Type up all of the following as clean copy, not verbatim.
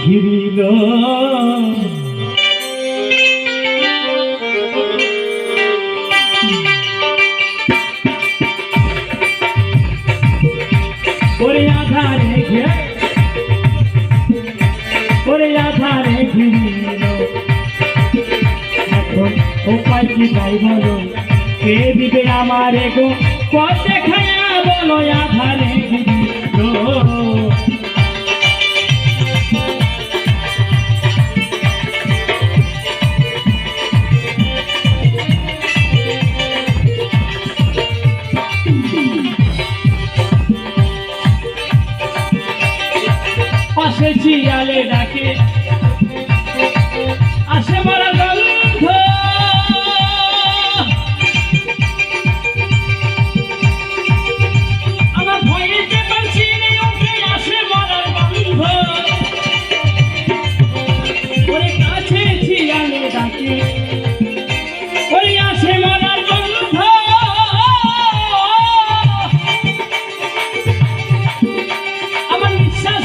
ঘিরিল ওরে আধারে ঘিরিল এখন উপায় কি তাই বলো কে দিবে আমারে গো পথ দেখায়া বলো আধারে ঘিরিল পাশে শিয়ালে ডাকে আসে মারা গন্ধ আমার ভয়েতে পারছি না ওকে আসে মারার গন্ধ ওরে কাছে শিয়ালে ডাকে ওরে আসে মারার গন্ধ আমার নিঃশ্বাস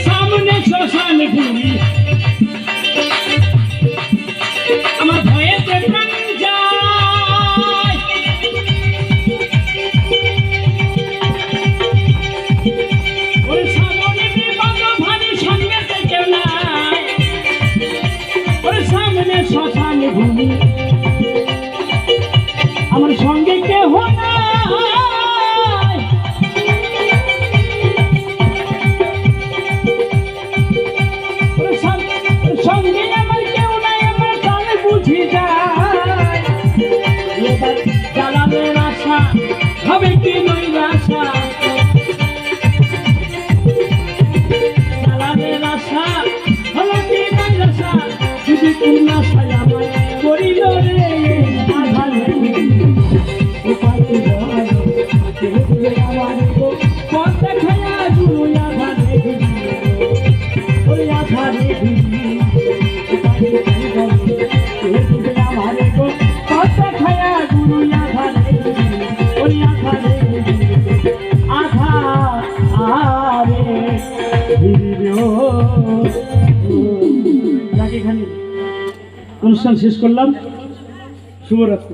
সামনে শ্মশান ভূমি আমার ভয়েতে প্রাণ যায় ওরে সামনে বিপদ ভারী সঙ্গে কেউ নাই ওরে সামনে শ্মশান ভূমি আমার সঙ্গে কেউ না সঙ্গে আমার কেউ নাই আমার প্রাণ বুঝি যায় এবার জ্বালানোর আশা হবে কি নৈরাশা জ্বালানোর আশা হলো কি নৈরাশা যদি পূর্ণাশায় আমার করিল রে আধারে উপায় আমার পথ দেখায়া গুরু আধারে ওই আধারে অনুষ্ঠান শেষ করলাম। শুভরাত্রি।